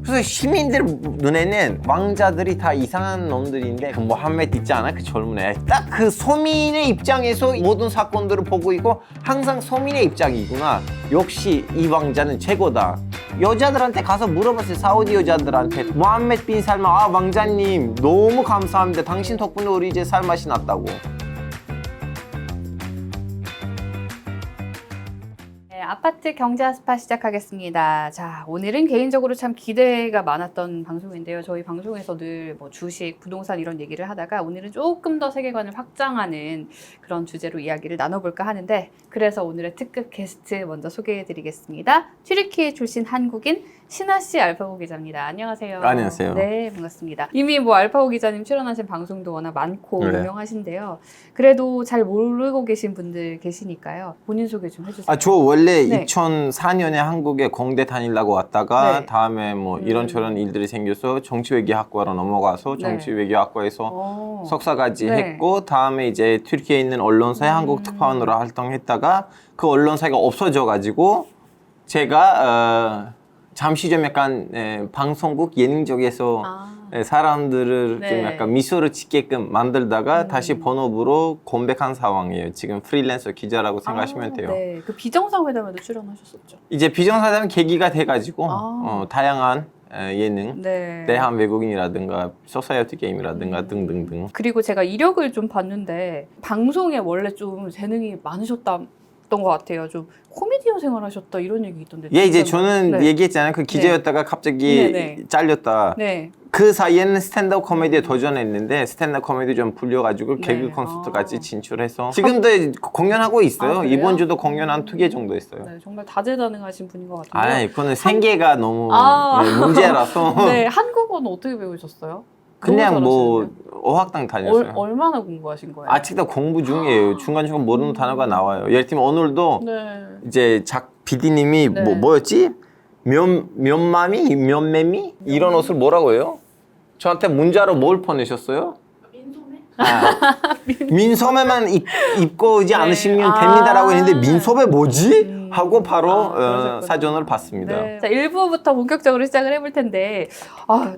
그래서 시민들 눈에는 왕자들이 다 이상한 놈들인데 그 모함메드 있지 않아? 그 젊은 애. 딱 그 서민의 입장에서 모든 사건들을 보고 있고 항상 서민의 입장이구나. 역시 이 왕자는 최고다. 여자들한테 가서 물어봤어요. 사우디 여자들한테. 모함메드 빈 살만, 아 왕자님 너무 감사합니다. 당신 덕분에 우리 이제 살맛이 났다고. 아파트 경제 스파 시작하겠습니다. 자, 오늘은 개인적으로 참 기대가 많았던 방송인데요. 저희 방송에서 늘 뭐 주식, 부동산 이런 얘기를 하다가 오늘은 조금 더 세계관을 확장하는 그런 주제로 이야기를 나눠볼까 하는데, 그래서 오늘의 특급 게스트 먼저 소개해드리겠습니다. 튀르키예 출신 한국인 신하 씨 알파고 기자입니다. 안녕하세요. 안녕하세요. 네, 반갑습니다. 이미 뭐 알파고 기자님 출연하신 방송도 워낙 많고 네. 유명하신데요. 그래도 잘 모르고 계신 분들 계시니까요. 본인 소개 좀 해주세요. 아, 저 원래 네. 2004년에 한국에 공대 다니려고 왔다가 네. 다음에 뭐 이런저런 일들이 생겨서 정치외교학과로 넘어가서 네. 정치외교학과에서 석사까지 네. 했고 다음에 이제 튀르키예에 있는 언론사에 한국 특파원으로 활동했다가 그 언론사가 없어져가지고 제가 잠시 좀 약간 방송국 예능 쪽에서 사람들을 좀 네. 약간 미소를 짓게끔 만들다가 다시 본업으로 공백한 상황이에요. 지금 프리랜서 기자라고 생각하시면 돼요. 네, 그 비정상회담에도 출연하셨었죠. 이제 비정사장 계기가 돼가지고 아. 다양한 예능, 네. 대한 외국인이라든가 소사이어티 게임이라든가 등등등. 그리고 제가 이력을 좀 봤는데 방송에 원래 좀 재능이 많으셨던 것 같아요. 좀 코미디언 생활하셨다 이런 얘기 있던데. 예, 이제 진짜 저는 네. 얘기했잖아요. 그 기자였다가 갑자기 네, 네. 잘렸다. 네. 그 사이에는 스탠드업 코미디에 도전했는데 스탠드업 코미디 좀 불려가지고 네. 개그 콘서트까지 진출해서 지금도 공연하고 있어요. 아, 그래요? 이번 주도 공연 한 2개 정도 했어요. 네, 정말 다재다능하신 분인 것 같은데. 아, 그거는 생계가 너무 아. 문제라서 네, 한국어는 어떻게 배우셨어요? 그냥 너무 뭐 잘하시는데요? 어학당 다녔어요. 얼마나 공부하신 거예요? 아직도 공부 중이에요. 중간중간 모르는 단어가 나와요. 예를 들면 오늘도 네. 이제 PD님이 네. 뭐였지? 면매미? 이런 옷을 뭐라고 해요? 저한테 문자로 뭘 보내셨어요? 민소매? 아, 민소매만 입고 오지 네. 않으시면 아. 됩니다라고 했는데 민소매 뭐지? 하고 바로 그러셨구나. 사전을 봤습니다. 네. 자, 1부부터 본격적으로 시작을 해볼 텐데,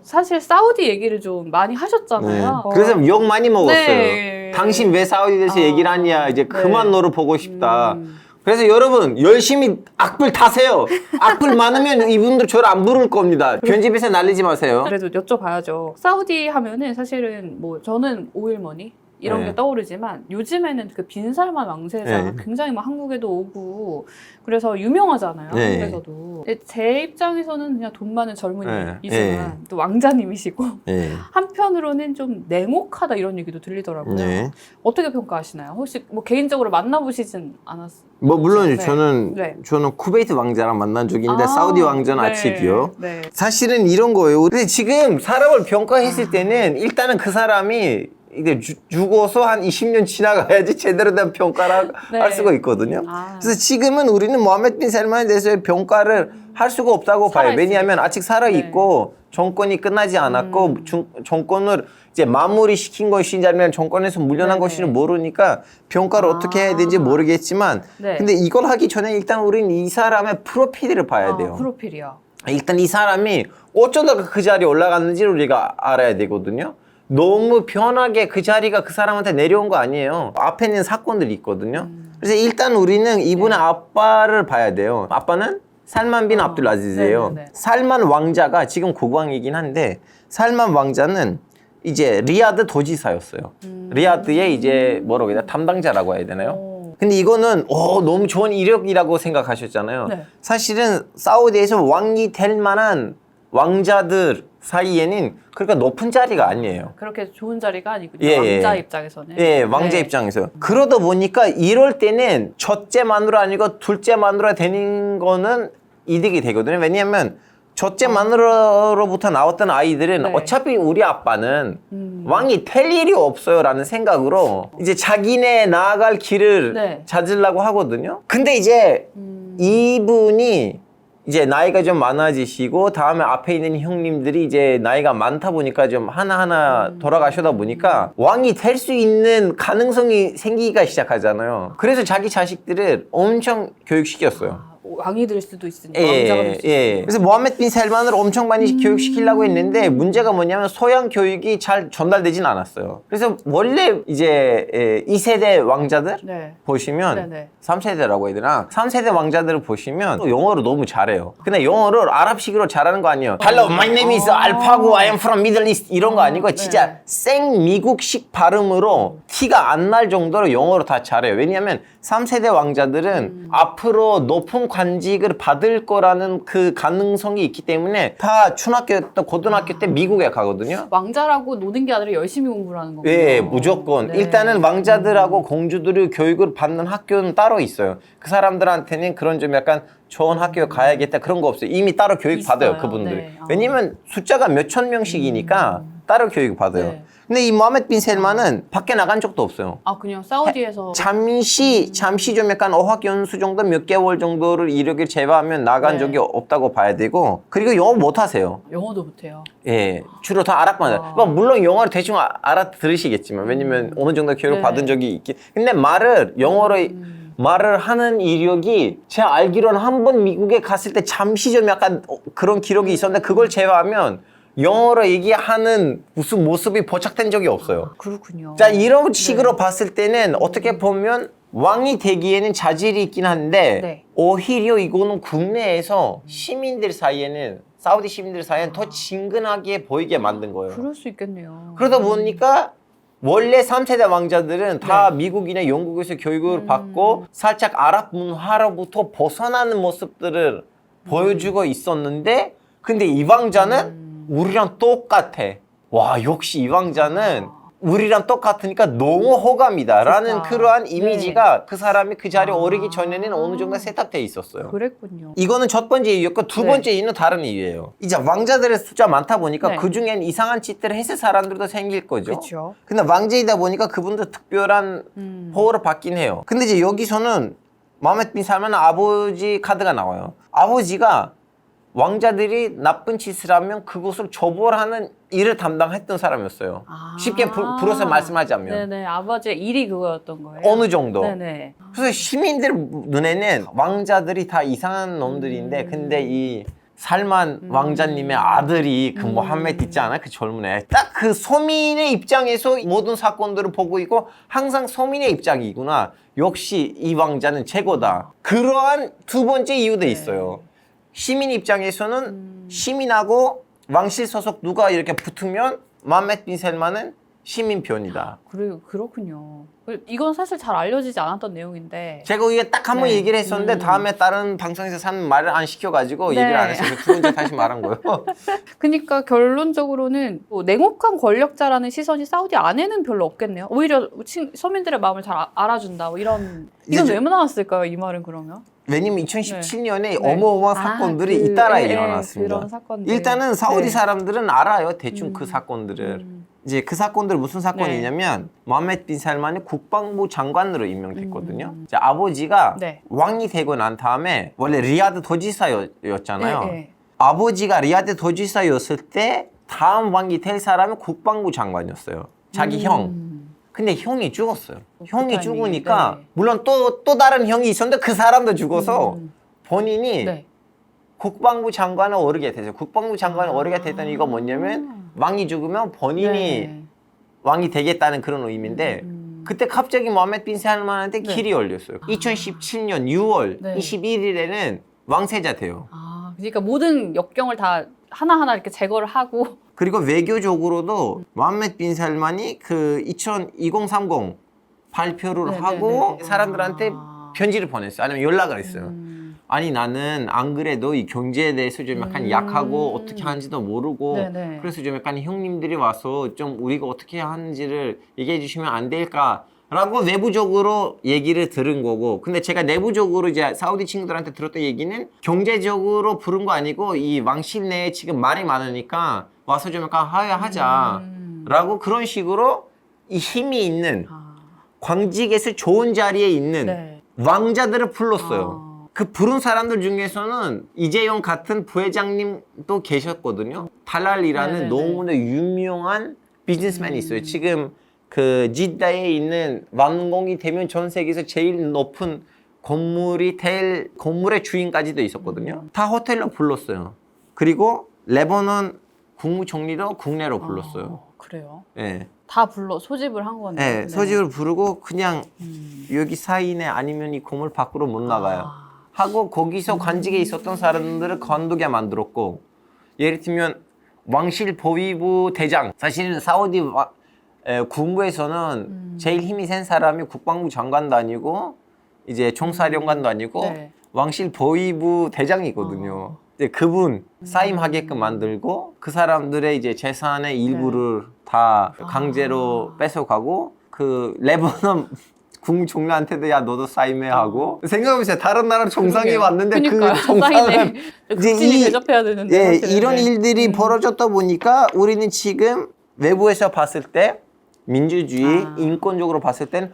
사실 사우디 얘기를 좀 많이 네. 하셨잖아요. 그래서 욕 많이 먹었어요. 네. 당신 왜 사우디에서 얘기를 하냐? 이제 그만 네. 너를 보고 싶다. 그래서 여러분 열심히 악플 타세요. 악플 많으면 이분들 저를 안 부를 겁니다. 편집에서 날리지 마세요. 그래도 여쭤봐야죠. 사우디 하면은 사실은 뭐 저는 오일머니 이런 네. 게 떠오르지만 요즘에는 그 빈살만 왕세자가 네. 굉장히 막 한국에도 오고 그래서 유명하잖아요. 네. 한국에서도. 근데 제 입장에서는 그냥 돈 많은 젊은이지만 네. 또 왕자님이시고 네. 한편으로는 좀 냉혹하다 이런 얘기도 들리더라고요. 네. 어떻게 평가하시나요? 혹시 뭐 개인적으로 만나보시진 않았어요? 뭐 물론 네. 저는 네. 쿠베이트 왕자랑 만난 적이 있는데 사우디 왕자는 네. 아직이요. 네. 사실은 이런 거예요. 근데 지금 사람을 평가했을 때는 일단은 그 사람이 이게 죽어서 한 20년 지나가야지 제대로 된 평가를 네. 할 수가 있거든요. 그래서 지금은 우리는 모하메드 빈 살만에 대해서 평가를 할 수가 없다고 봐요. 살아있으니까. 왜냐하면 아직 살아있고 정권이 끝나지 않았고 정권을 이제 마무리 시킨 것인지 아니면 정권에서 물러난 네네. 것인지 모르니까 평가를 어떻게 해야 되는지 모르겠지만 네. 근데 이걸 하기 전에 일단 우리는 이 사람의 프로필을 봐야 돼요. 프로필이요. 일단 이 사람이 어쩌다가 그 자리에 올라갔는지를 우리가 알아야 되거든요. 너무 편하게 그 자리가 그 사람한테 내려온 거 아니에요. 앞에 있는 사건들이 있거든요. 그래서 일단 우리는 이분의 아빠를 봐야 돼요. 아빠는 살만 빈 압둘 아지즈예요. 네네네. 살만 왕자가 지금 국왕이긴 한데 살만 왕자는 이제 리야드 도지사였어요. 리야드의 이제 뭐라고 해야 되나 담당자라고 해야 되나요? 근데 이거는 너무 좋은 이력이라고 생각하셨잖아요. 네. 사실은 사우디에서 왕이 될 만한 왕자들 사이에는 그러니까 높은 자리가 아니에요. 그렇게 좋은 자리가 아니군요. 예, 왕자 예. 입장에서는. 예, 왕자 네. 입장에서. 그러다 보니까 이럴 때는 첫째 마누라 아니고 둘째 마누라 되는 거는 이득이 되거든요. 왜냐하면 첫째 마누라로부터 나왔던 아이들은 네. 어차피 우리 아빠는 왕이 될 일이 없어요 라는 생각으로 이제 자기네 나아갈 길을 네. 찾으려고 하거든요. 근데 이제 이분이 이제 나이가 좀 많아지시고 다음에 앞에 있는 형님들이 이제 나이가 많다 보니까 좀 하나하나 돌아가시다 보니까 왕이 될 수 있는 가능성이 생기기가 시작하잖아요. 그래서 자기 자식들을 엄청 교육시켰어요. 왕이 될 수도 있으니까 왕자가 될 수 있으니까. 그래서 모하메드 빈 살만을 엄청 많이 교육시키려고 했는데 문제가 뭐냐면 소양 교육이 잘 전달되진 않았어요. 그래서 원래 이제 2세대 왕자들 네. 보시면 네네. 3세대라고 해야 되나? 3세대 왕자들을 보시면 또 영어를 너무 잘해요. 근데 영어를 아랍식으로 잘하는 거 아니에요. Hello, my name is 알파고, I am from Middle East 이런 거 아니고 진짜 네. 생 미국식 발음으로 티가 안 날 정도로 영어를 다 잘해요. 왜냐하면 3세대 왕자들은 앞으로 높은 관직을 받을 거라는 그 가능성이 있기 때문에 다 중학교 때 고등학교 때 미국에 가거든요. 왕자라고 노는 게 아니라 열심히 공부를 하는 거군요. 예, 무조건. 네. 일단은 왕자들하고 공주들이 교육을 받는 학교는 따로 있어요. 그 사람들한테는 그런 좀 약간 좋은 학교에 가야겠다 그런 거 없어요. 이미 따로 교육 받아요, 있어요. 그분들이. 네. 왜냐면 숫자가 몇천 명씩이니까 따로 교육 받아요. 네. 근데 이 모하메드 빈 셀만은 밖에 나간 적도 없어요. 아 그냥 사우디에서 잠시 좀 약간 어학연수 정도 몇 개월 정도를 이력을 제외하면 나간 네. 적이 없다고 봐야 되고, 그리고 영어 못 하세요. 영어도 못해요. 예, 주로 다 아랍만 해요. 뭐 물론 영어를 대충 알아들으시겠지만, 왜냐면 어느 정도 교육 네. 받은 적이 있기. 근데 말을 영어로 말을 하는 이력이 제가 알기로는 한 번 미국에 갔을 때 잠시 좀 약간 그런 기록이 있었는데 그걸 제외하면 영어로 얘기하는 무슨 모습이 포착된 적이 없어요. 그렇군요. 자, 이런 식으로 봤을 때는 어떻게 보면 왕이 되기에는 자질이 있긴 한데 네. 오히려 이거는 국내에서 시민들 사이에는 사우디 시민들 사이에는 더 친근하게 보이게 만든 거예요. 그럴 수 있겠네요. 그러다 보니까 원래 3세대 왕자들은 다 미국이나 영국에서 교육을 받고 살짝 아랍 문화로부터 벗어나는 모습들을 보여주고 있었는데, 근데 이 왕자는 우리랑 똑같아. 와, 역시 이 왕자는 우리랑 똑같으니까 너무 호감이다 라는 좋다. 그러한 네. 이미지가 그 사람이 그 자리에 오르기 전에는 어느 정도 세탁돼 있었어요. 그랬군요. 이거는 첫 번째 이유였고 두 네. 번째 이유는 다른 이유예요. 이제 왕자들의 숫자 많다 보니까 네. 그중엔 이상한 짓들을 했을 사람들도 생길 거죠. 그렇죠. 근데 왕제이다 보니까 그분도 특별한 보호를 받긴 해요. 근데 이제 여기서는 모하메드 빈 살만 아버지 카드가 나와요. 아버지가 왕자들이 나쁜 짓을 하면 그것을 처벌하는 일을 담당했던 사람이었어요. 쉽게 불어서 말씀하자면 네네. 아버지의 일이 그거였던 거예요. 어느 정도. 네네. 그래서 시민들 눈에는 왕자들이 다 이상한 놈들인데 근데 이 살만 왕자님의 아들이 그 모하메드 있지 않아? 그 젊은 애. 딱 그 서민의 입장에서 모든 사건들을 보고 있고 항상 서민의 입장이구나. 역시 이 왕자는 최고다. 그러한 두 번째 이유도 있어요. 시민 입장에서는 시민하고 왕실 소속 누가 이렇게 붙으면 모하메드 빈 살만은 시민 편이다. 그렇군요. 이건 사실 잘 알려지지 않았던 내용인데. 제가 이게 딱 한 번 네. 얘기를 했었는데 다음에 다른 방송에서 산 말을 안 시켜가지고 네. 얘기를 안 했어요. 두 번째 다시 말한 거예요. 그러니까 결론적으로는 뭐 냉혹한 권력자라는 시선이 사우디 안에는 별로 없겠네요. 오히려 서민들의 마음을 잘 알아준다. 뭐 이건 이제 왜 나왔을까요? 이 말은 그러면? 왜냐면 2017년에 네. 어마어마한 사건들이 잇따라 일어났습니다. 그런 사건들. 일단은 사우디 네. 사람들은 알아요. 대충 그 사건들을. 이제 그 사건들 무슨 사건이냐면 모하메드 빈 살만이 국방부 장관으로 임명됐거든요. 이제 아버지가 네. 왕이 되고 난 다음에 원래 리야드 도지사였잖아요. 네, 네. 아버지가 리야드 도지사였을 때 다음 왕이 될 사람은 국방부 장관이었어요. 자기 형. 근데 형이 죽었어요. 형이 타이밍에, 죽으니까 네. 물론 또 다른 형이 있었는데 그 사람도 죽어서 본인이 네. 국방부 장관을 오르게 됐어요. 국방부 장관을 오르게 됐던 이유가 뭐냐면 왕이 죽으면 본인이 네. 왕이 되겠다는 그런 의미인데 그때 갑자기 모하메드 빈 살만한테 길이 열렸어요. 2017년 6월 네. 21일에는 왕세자 돼요. 그러니까 모든 역경을 다 하나하나 이렇게 제거를 하고 그리고 외교적으로도 모하메드 빈 살만이 그 2030 발표를 네네네네. 하고 사람들한테 편지를 보냈어요. 아니면 연락을 했어요. 아니 나는 안 그래도 이 경제에 대해서 좀 약간 약하고 어떻게 하는지도 모르고 네네. 그래서 좀 약간 형님들이 와서 좀 우리가 어떻게 하는지를 얘기해 주시면 안 될까? 라고 외부적으로 얘기를 들은 거고 근데 제가 내부적으로 이제 사우디 친구들한테 들었던 얘기는 경제적으로 부른 거 아니고 이 왕실 내에 지금 말이 많으니까 와서 좀 약간 화해하자 라고 그런 식으로 이 힘이 있는 관직에서 좋은 자리에 있는 네. 왕자들을 불렀어요. 그 부른 사람들 중에서는 이재용 같은 부회장님도 계셨거든요. 탈랄이라는 네네네. 너무나 유명한 비즈니스맨이 있어요. 지금 그 지다에 있는 완공이 되면 전 세계에서 제일 높은 건물의 주인까지도 있었거든요. 다 호텔로 불렀어요. 그리고 레바논 국무총리도 국내로 불렀어요. 그래요? 예. 다 소집을 한 거네요. 네, 소집을 부르고 그냥 음. 여기 사인에 아니면 이 건물 밖으로 못 나가요. 아. 하고 거기서 관직에 있었던 사람들을 관두게 만들었고, 예를 들면 왕실 보위부 대장, 사실은 사우디 군부에서는 제일 힘이 센 사람이 국방부 장관도 아니고 이제 총사령관도 아니고 네. 왕실 보위부 대장이거든요. 이제 그분 사임하게끔 만들고 그 사람들의 이제 재산의 일부를 다 강제로 뺏어가고, 그 레바논 국무총리한테도 야 너도 사임해 하고, 생각해보세요. 다른 나라 정상이 왔는데 그러니까요. 그 정상은 국진이 대접해야 되는데. 예, 사실은. 이런 네. 일들이 벌어졌다 보니까 우리는 지금 외부에서 봤을 때 민주주의, 인권적으로 봤을 땐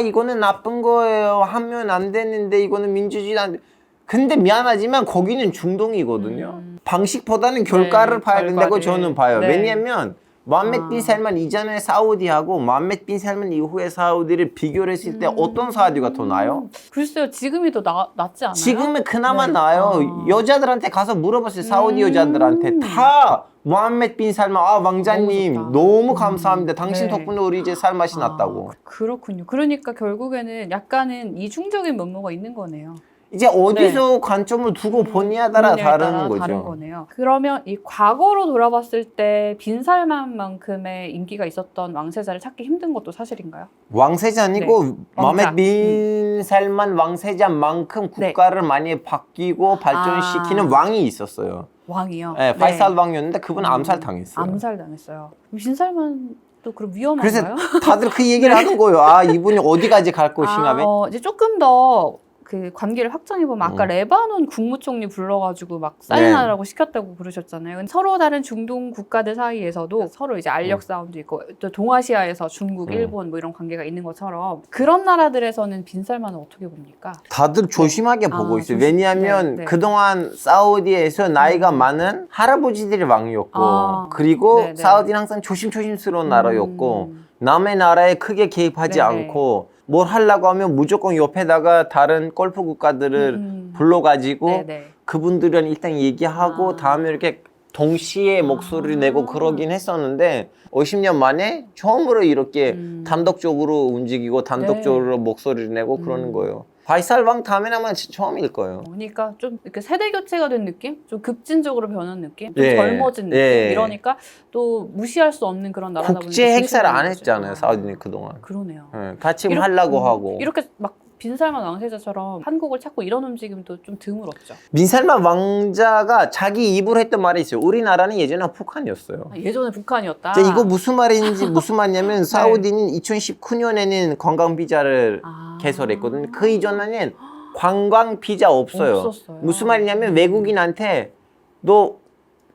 이거는 나쁜 거예요. 하면 안 되는데 이거는 민주주의 안 돼. 근데 미안하지만 거기는 중동이거든요. 방식보다는 결과를 봐야 된다고 저는 봐요. 네. 왜냐하면 모함메드 빈 살만 이전에 사우디하고 모함메드 빈 살만 이후에 사우디를 비교를 했을 때 어떤 사우디가 더 나아요? 글쎄요, 지금이 더 낫지 않아요? 지금은 그나마 네. 나아요. 여자들한테 가서 물어봤어요. 사우디 여자들한테 다 모함메드 빈 살만 왕자님 너무 좋다. 너무 감사합니다. 당신 네. 덕분에 우리 이제 살맛이 났다고. 그렇군요. 그러니까 결국에는 약간은 이중적인 면모가 있는 거네요. 이제 어디서 관점을 두고 보냐에 따라 분야에 다른 따라 거죠. 다른 거네요. 그러면 이 과거로 돌아봤을 때 빈살만만큼의 인기가 있었던 왕세자를 찾기 힘든 것도 사실인가요? 왕세자니고 네. 모함메드 빈 살만 왕세자만큼 네. 국가를 많이 바뀌고 발전시키는 왕이 있었어요. 왕이요? 네, 파이살 왕이었는데 그분은 암살당했어요. 암살당했어요. 빈살만도 그럼 위험한가요? 그래서 다들 그 얘기를 하는 거예요. 이분이 어디까지 갈 것인가. 이제 조금 더 그 관계를 확장해 보면 아까 레바논 국무총리 불러가지고 막 사인하라고 시켰다고 그러셨잖아요. 근데 서로 다른 중동 국가들 사이에서도 서로 이제 알력 싸움도 있고, 또 동아시아에서 중국, 일본 뭐 이런 관계가 있는 것처럼 그런 나라들에서는 빈살만은 어떻게 봅니까? 다들 조심하게 보고 있어요. 조심- 왜냐하면 네. 그동안 사우디에서 나이가 많은 할아버지들이 왕이었고, 그리고 네, 네. 사우디는 항상 조심스러운 나라였고, 남의 나라에 크게 개입하지 네, 않고 뭘 하려고 하면 무조건 옆에다가 다른 걸프 국가들을 불러가지고 네, 네. 그분들은 일단 얘기하고 다음에 이렇게 동시에 목소리를 내고 그러긴 했었는데 50년 만에 처음으로 이렇게 단독적으로 움직이고 단독적으로 목소리를 내고 그러는 거예요. 바이살 왕 다음에는 아마 처음일 거예요. 그러니까 좀 이렇게 세대 교체가 된 느낌? 좀 급진적으로 변한 느낌? 좀 예. 젊어진 느낌? 예. 이러니까 또 무시할 수 없는 그런 나라다 보니까 국제 행사를 안 조심하는 거죠. 했잖아요, 사우디는 그동안. 그러네요. 예, 같이 하려고 하고. 이렇게 막 빈살만 왕세자처럼 한국을 찾고 이런 움직임도 좀 드물었죠. 빈살만 왕자가 자기 입으로 했던 말이 있어요. 우리나라는 예전에 북한이었어요. 예전에 북한이었다. 이제 이거 무슨 말인지 무슨 말이냐면 사우디는 2019년에는 관광 비자를 개설했거든요. 그 이전에는 관광 비자 없어요. 없었어요. 무슨 말이냐면 외국인한테 너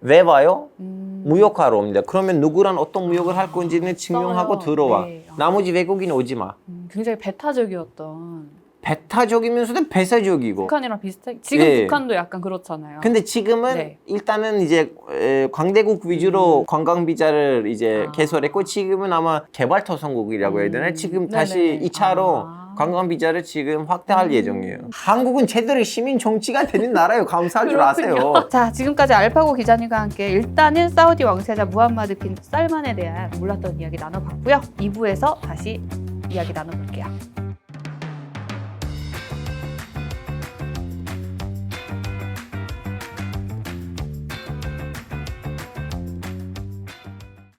왜 와요? 무역하러 옵니다. 그러면 누구랑 어떤 무역을 할 건지는 증명하고 써요. 들어와. 네. 나머지 외국인 오지 마. 굉장히 배타적이었던. 배타적이면서도 배세적이고. 북한이랑 비슷해. 지금 예. 북한도 약간 그렇잖아요. 근데 지금은 네. 일단은 이제 광대국 위주로 관광 비자를 이제 개설했고, 지금은 아마 개발도상국이라고 해야 되나? 지금 다시 네네. 2차로 관광 비자를 지금 확대할 예정이에요. 한국은 제대로 시민 정치가 되는 나라예요. 감사할 줄 아세요. 자, 지금까지 알파고 기자님과 함께 일단은 사우디 왕세자 무함마드 빈 살만에 대한 몰랐던 이야기 나눠봤고요. 2부에서 다시 이야기 나눠볼게요.